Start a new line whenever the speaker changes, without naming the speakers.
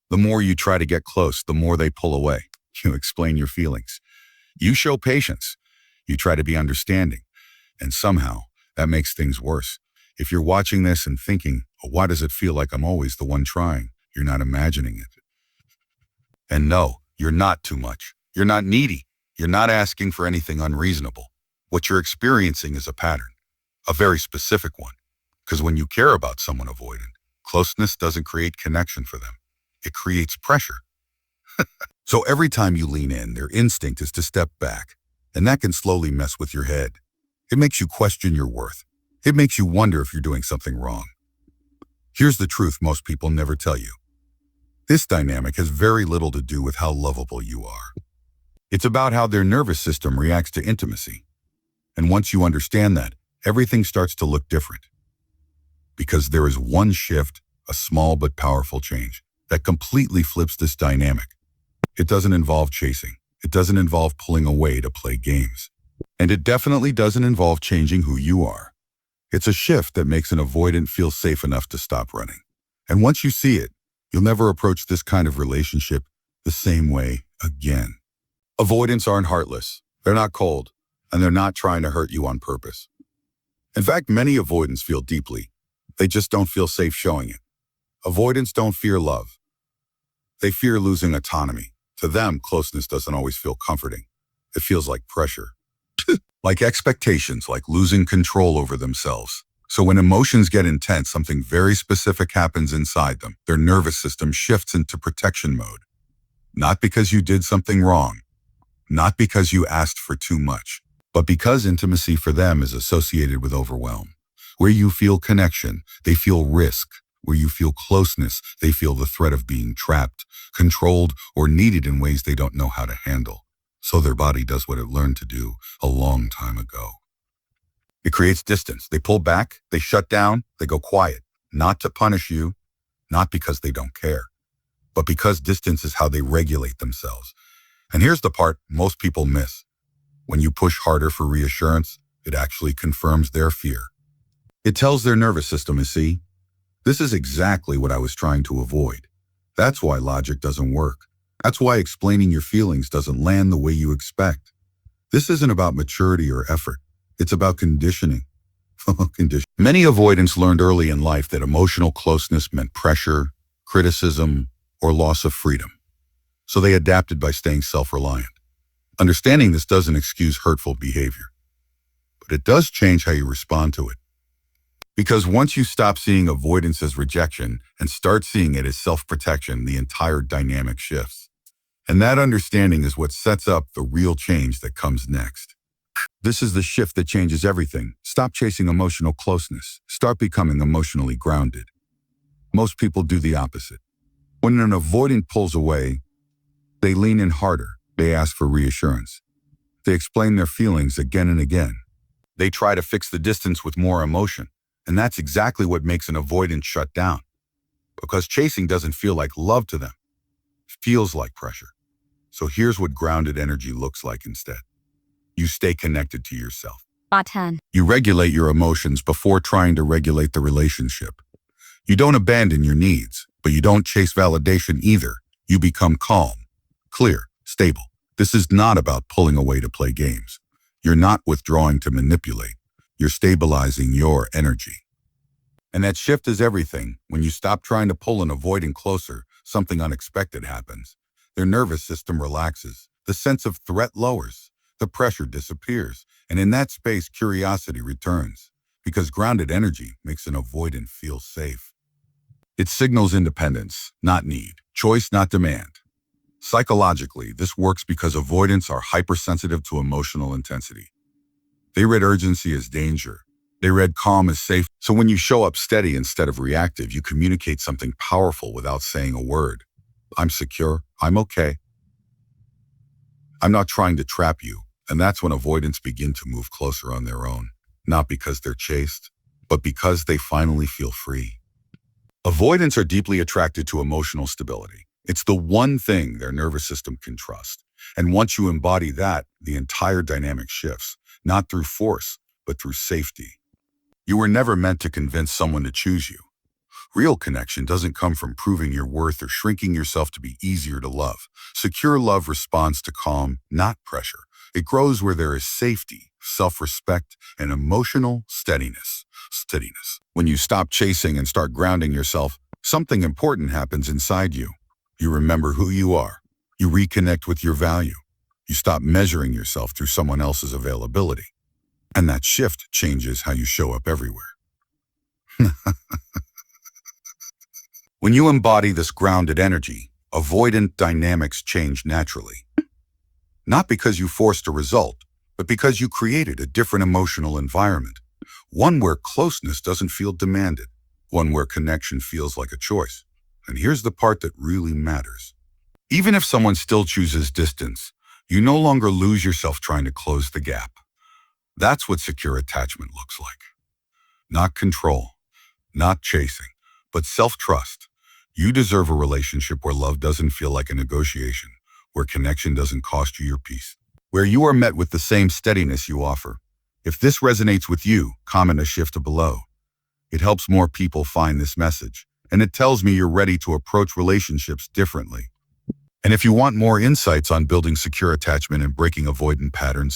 The more you try to get close, the more they pull away. You explain your feelings. You show patience. You try to be understanding. And somehow, that makes things worse. If you're watching this and thinking, "Oh, why does it feel like I'm always the one trying?" You're not imagining it. And no, you're not too much. You're not needy. You're not asking for anything unreasonable. What you're experiencing is a pattern, a very specific one. Because when you care about someone avoidant, closeness doesn't create connection for them. It creates pressure. So every time you lean in, their instinct is to step back. And that can slowly mess with your head. It makes you question your worth. It makes you wonder if you're doing something wrong. Here's the truth most people never tell you. This dynamic has very little to do with how lovable you are. It's about how their nervous system reacts to intimacy. And once you understand that, everything starts to look different. Because there is one shift, a small but powerful change, that completely flips this dynamic. It doesn't involve chasing. It doesn't involve pulling away to play games. And it definitely doesn't involve changing who you are. It's a shift that makes an avoidant feel safe enough to stop running. And once you see it, you'll never approach this kind of relationship the same way again. Avoidants aren't heartless. They're not cold. And they're not trying to hurt you on purpose. In fact, many avoidants feel deeply. They just don't feel safe showing it. Avoidants don't fear love. They fear losing autonomy. To them, closeness doesn't always feel comforting. It feels like pressure. Like expectations, like losing control over themselves. So when emotions get intense, something very specific happens inside them. Their nervous system shifts into protection mode. Not because you did something wrong. Not because you asked for too much. But because intimacy for them is associated with overwhelm. Where you feel connection, they feel risk. Where you feel closeness, they feel the threat of being trapped, controlled, or needed in ways they don't know how to handle. So their body does what it learned to do a long time ago. It creates distance. They pull back, they shut down, they go quiet. Not to punish you, not because they don't care, but because distance is how they regulate themselves. And here's the part most people miss. When you push harder for reassurance, it actually confirms their fear. It tells their nervous system, you see, this is exactly what I was trying to avoid. That's why logic doesn't work. That's why explaining your feelings doesn't land the way you expect. This isn't about maturity or effort. It's about conditioning. Many avoidants learned early in life that emotional closeness meant pressure, criticism, or loss of freedom. So they adapted by staying self-reliant. Understanding this doesn't excuse hurtful behavior, but it does change how you respond to it. Because once you stop seeing avoidance as rejection and start seeing it as self-protection, the entire dynamic shifts. And that understanding is what sets up the real change that comes next. This is the shift that changes everything. Stop chasing emotional closeness. Start becoming emotionally grounded. Most people do the opposite. When an avoidant pulls away, they lean in harder. They ask for reassurance. They explain their feelings again and again. They try to fix the distance with more emotion. And that's exactly what makes an avoidant shut down. Because chasing doesn't feel like love to them. It feels like pressure. So here's what grounded energy looks like instead. You stay connected to yourself.
Button.
You regulate your emotions before trying to regulate the relationship. You don't abandon your needs, but you don't chase validation either. You become calm, clear, stable. This is not about pulling away to play games. You're not withdrawing to manipulate. You're stabilizing your energy. And that shift is everything. When you stop trying to pull an avoidant closer, something unexpected happens. Their nervous system relaxes. The sense of threat lowers. The pressure disappears. And in that space, curiosity returns. Because grounded energy makes an avoidant feel safe. It signals independence, not need. Choice, not demand. Psychologically, this works because avoidants are hypersensitive to emotional intensity. They read urgency as danger. They read calm as safe. So when you show up steady instead of reactive, you communicate something powerful without saying a word. I'm secure. I'm okay. I'm not trying to trap you. And that's when avoidants begin to move closer on their own. Not because they're chased, but because they finally feel free. Avoidants are deeply attracted to emotional stability. It's the one thing their nervous system can trust. And once you embody that, the entire dynamic shifts, not through force, but through safety. You were never meant to convince someone to choose you. Real connection doesn't come from proving your worth or shrinking yourself to be easier to love. Secure love responds to calm, not pressure. It grows where there is safety, self-respect, and emotional steadiness. When you stop chasing and start grounding yourself, something important happens inside you. You remember who you are. You reconnect with your value. You stop measuring yourself through someone else's availability. And that shift changes how you show up everywhere. When you embody this grounded energy, avoidant dynamics change naturally. Not because you forced a result, but because you created a different emotional environment. One where closeness doesn't feel demanded. One where connection feels like a choice. And here's the part that really matters. Even if someone still chooses distance, you no longer lose yourself trying to close the gap. That's what secure attachment looks like. Not control, not chasing, but self-trust. You deserve a relationship where love doesn't feel like a negotiation, where connection doesn't cost you your peace, where you are met with the same steadiness you offer. If this resonates with you, comment a shift below. It helps more people find this message, and it tells me you're ready to approach relationships differently. And if you want more insights on building secure attachment and breaking avoidant patterns,